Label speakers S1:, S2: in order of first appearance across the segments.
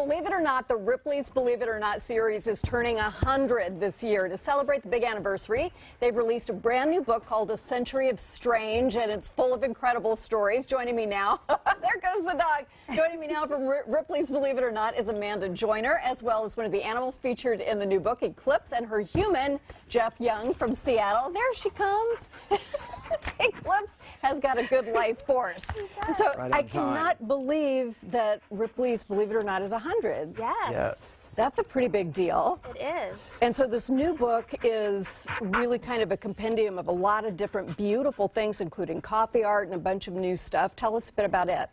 S1: believe it or not, the Ripley's Believe It or Not series is turning 100 this year. To celebrate the big anniversary, they've released a brand new book called A Century of Strange, and it's full of incredible stories. Joining me now, there goes the dog. Joining me now from Ripley's Believe It or Not is Amanda Joyner, as well as one of the animals featured in the new book, Eclipse, and her human, Jeff Young from Seattle. There she comes. Eclipse has got a good life force. So
S2: Right
S1: I cannot believe that Ripley's Believe It or Not is 100.
S2: Yes.
S1: That's a pretty big deal.
S3: It is.
S1: And so this new book is really kind of a compendium of a lot of different beautiful things, including coffee art and a bunch of new stuff. Tell us a bit about it.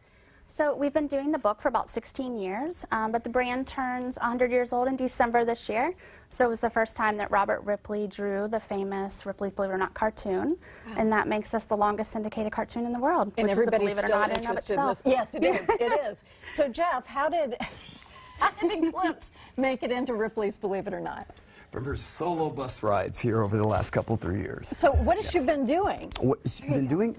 S3: So we've been doing the book for about 16 years, but the brand turns 100 years old in December this year. So it was the first time that Robert Ripley drew the famous Ripley's Believe It or Not cartoon, and that makes us the longest syndicated cartoon in the world.
S1: And
S3: which
S1: everybody's
S3: is a
S1: still
S3: Believe It or Not
S1: interested
S3: in
S1: in
S3: of
S1: this.
S3: itself.
S1: Yes, it is. It is. So Jeff, how did Eclipse make it into Ripley's Believe It or Not?
S2: From her solo bus rides here over the last 3 years.
S1: So what has she been doing?
S2: What she's been doing,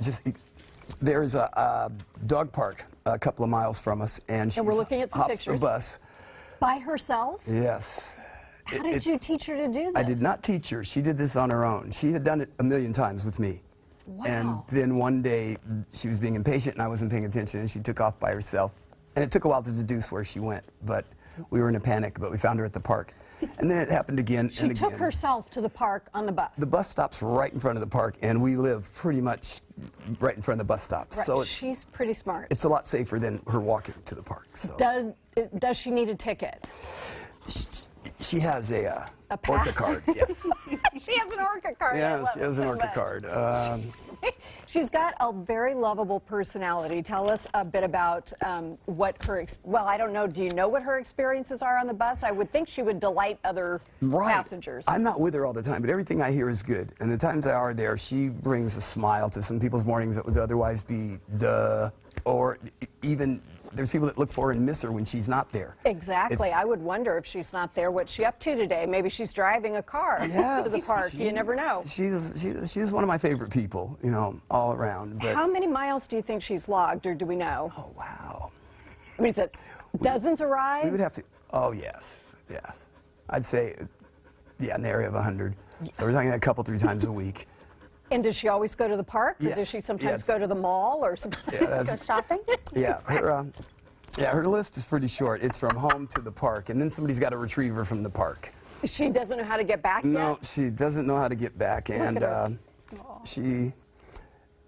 S2: there's a dog park a couple of miles from us, and she
S1: we're looking at some
S2: hops
S1: pictures.
S2: the bus.
S1: By herself?
S2: Yes.
S1: How did you teach her to do this?
S2: I did not teach her. She did this on her own. She had done it a million times with me.
S1: Wow.
S2: And then one day she was being impatient and I wasn't paying attention, and she took off by herself. And it took a while to deduce where she went, but we were in a panic, but we found her at the park. And then it happened again and again.
S1: She took herself to the park on the bus.
S2: The bus stops right in front of the park, and we live pretty much right in front of the bus stop.
S1: Right.
S2: So
S1: She's pretty smart.
S2: it's a lot safer than her walking to the park. So
S1: Does she need a ticket?
S2: she has a
S1: pass?
S2: Orca card. Yes.
S1: She has an Orca card. I
S2: Yeah,
S1: love
S2: she
S1: it
S2: has an
S1: so
S2: Orca
S1: much.
S2: card.
S1: She's got a very lovable personality. Tell us a bit about what her, well, I don't know, do you know what her experiences are on the bus? I would think she would delight other passengers.
S2: I'm not with her all the time, but everything I hear is good. And the times I are there, she brings a smile to some people's mornings that would otherwise be duh, or even there's people that look for her and miss her when she's not there.
S1: Exactly. I would wonder if she's not there, what's she up to today? Maybe she's driving a car to the park. You never know.
S2: She's one of my favorite people, you know, all around. But
S1: how many miles do you think she's logged, or do we know?
S2: oh, wow.
S1: I mean, is it dozens of rides?
S2: We would have to, oh, yes. I'd say, yeah, in the area of 100. So we're talking a couple, 3 times a week.
S1: And does she always go to the park, or
S2: Yes.
S1: does she sometimes
S2: Yes.
S1: go to the mall or something?
S2: Yeah,
S3: Go shopping?
S2: yeah, her list is pretty short. It's from home to the park, and then somebody's got to retrieve her from the park.
S1: She doesn't know how to get back yet?
S2: No, she doesn't know how to get back, and she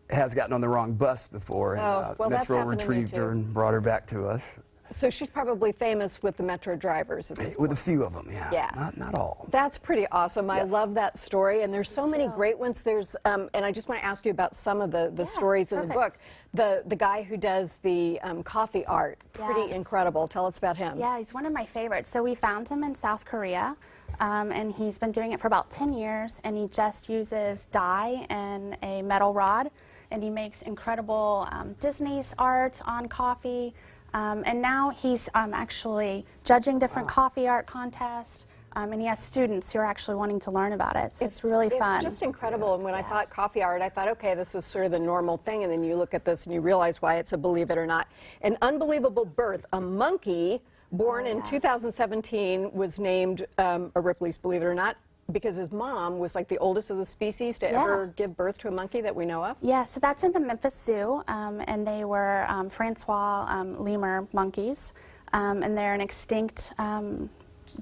S2: has gotten on the wrong bus before, and
S1: well, that's
S2: Metro
S1: happened to me,
S2: retrieved her
S1: too.
S2: and brought her back to us.
S1: So she's probably famous with the Metro drivers at this
S2: With
S1: point.
S2: a few of them, yeah.
S1: Yeah.
S2: Not all.
S1: That's pretty awesome. I
S2: Yes.
S1: love that story, and there's so many great ones. There's, and I just want to ask you about some of the stories in the book. The guy who does the coffee art, pretty
S3: Yes.
S1: incredible. Tell us about him.
S3: Yeah, he's one of my favorites. So we found him in South Korea, and he's been doing it for about 10 years, and he just uses dye and a metal rod, and he makes incredible Disney's art on coffee. And now he's actually judging different coffee art contests, and he has students who are actually wanting to learn about it. So it's really fun.
S1: It's just incredible. And when I thought coffee art, I thought, okay, this is sort of the normal thing. And then you look at this and you realize why it's a Believe It or Not. An unbelievable birth. A monkey born in 2017 was named a Ripley's Believe It or Not, because his mom was like the oldest of the species to ever give birth to a monkey that we know of.
S3: Yeah, so that's in the Memphis Zoo, and they were Francois lemur monkeys, and they're an extinct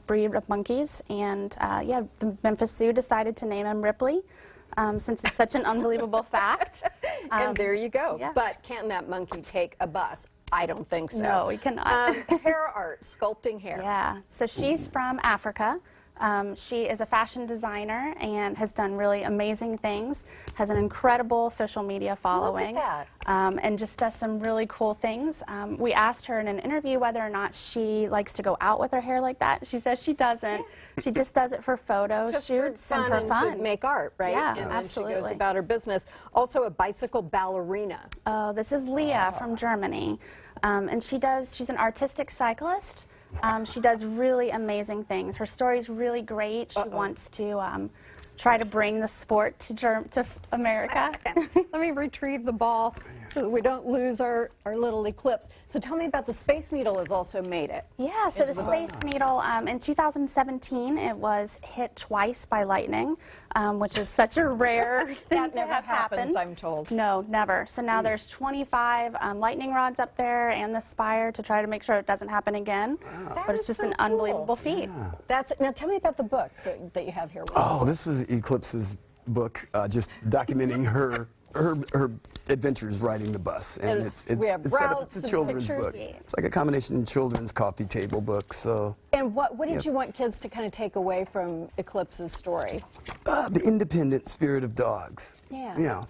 S3: breed of monkeys. And yeah, the Memphis Zoo decided to name him Ripley, since it's such an unbelievable fact.
S1: And there you go.
S3: yeah.
S1: But can that monkey take a bus? I don't think so.
S3: No, he cannot.
S1: Hair art, sculpting hair.
S3: Yeah, so she's from Africa. She is a fashion designer and has done really amazing things, has an incredible social media following,
S1: Look at
S3: and just does some really cool things. We asked her in an interview whether or not she likes to go out with her hair like that. She says she doesn't. She just does it for photo
S1: Just
S3: shoots
S1: for fun
S3: and for fun.
S1: to make art, right?
S3: Yeah,
S1: and then
S3: absolutely.
S1: she goes about her business. Also a bicycle ballerina.
S3: Oh, this is Leah from Germany, and she's an artistic cyclist. She does really amazing things. Her story's really great. She wants to try to bring the sport to America.
S1: Let me retrieve the ball so that we don't lose our little eclipse. So tell me about the Space Needle has also made it.
S3: Yeah, so the Space Needle, in 2017, it was hit twice by lightning, which is such a rare thing
S1: That
S3: to
S1: never
S3: have
S1: happens,
S3: happen.
S1: I'm told.
S3: No, never. So now there's 25 lightning rods up there and the spire to try to make sure it doesn't happen again.
S1: That
S3: But it's
S1: is
S3: just
S1: so
S3: an
S1: cool.
S3: unbelievable feat.
S1: Now tell me about the book that you have here.
S2: Oh, this is Eclipse's book, just documenting her adventures riding the bus, and
S1: we have
S2: it's set up.
S1: routes
S2: It's a
S1: and
S2: children's
S1: pictures.
S2: book. It's like a combination children's coffee table book. So
S1: And what did you want kids to kind of take away from Eclipse's story?
S2: the independent spirit of dogs.
S1: Yeah.
S2: You know,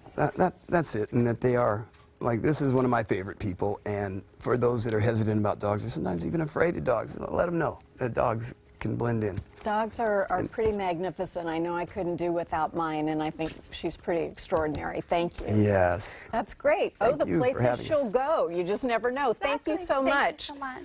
S2: that's it, and that they are. Like, this is one of my favorite people, and for those that are hesitant about dogs, or sometimes even afraid of dogs, let them know that dogs can blend in.
S1: Dogs are pretty magnificent. I know I couldn't do without mine, and I think she's pretty extraordinary. Thank you.
S2: Yes.
S1: That's great.
S2: Thank
S1: the
S2: you for
S1: places
S2: having
S1: she'll
S2: us.
S1: go. You just never know. Thank you so
S3: Thank
S1: much.
S3: you so much.